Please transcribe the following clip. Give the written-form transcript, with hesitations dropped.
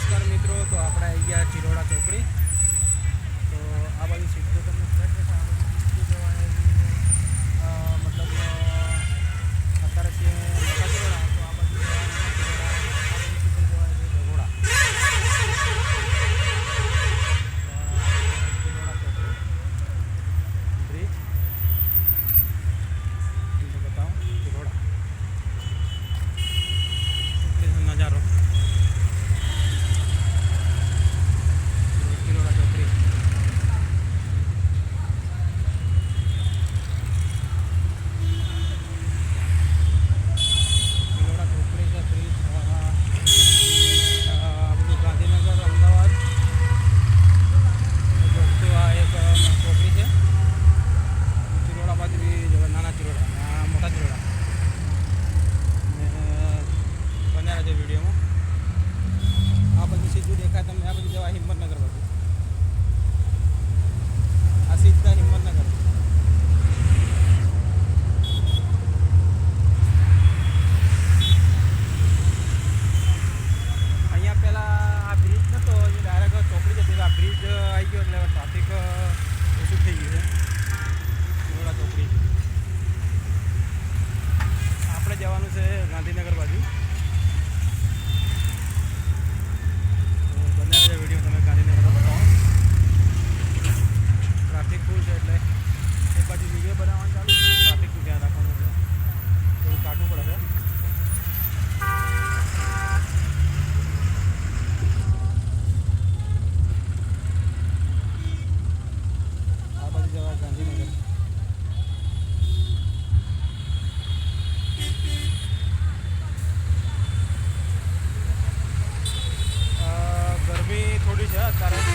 નમસ્કાર મિત્રો, તો આપણે આવી ગયા ચિલોડા ચોકડી. તો આ બાજુ સીધું તમને ફ્લેટ રહેશે, આ બાજુ સીધું જવાય મતલબ અત્યારે છે મોટા ચિલોડા, તો આ બાજુ ચિલોડા, આ બાજુ સીધું જવાય છે ભગોડા. ચિલોડા ચોકડી બ્રિજ તમને બતાવું ચિલોડા ચોકડીનો નજારો. વિડીયોમાં આ બધી સીધું દેખાય તમને, આ બધી જવા હિંમતનગર બાજુ, આ સીધા હિંમતનગર. અહીંયા પહેલાં આ બ્રિજ નહોતો, ડાયરેક્ટ ચોકડી જતી, આ બ્રિજ આવી ગયો એટલે ટ્રાફિક ઓછું થઈ ગયું છે. ચિલોડા ચોકડી આપણે જવાનું છે ગાંધીનગર બાજુ. વિડીયો તમે ગાંધીનગર બતાવો, ટ્રાફિક ફૂલ છે એટલે એક બાજુ વિડીયો બનાવવાનું ચાલુ, ટ્રાફિકનું ધ્યાન રાખવાનું એટલે થોડું કાઢવું પડે છે. આ બાજુ જવાય ગાંધીનગર. ગરમી થોડી છે અત્યારે.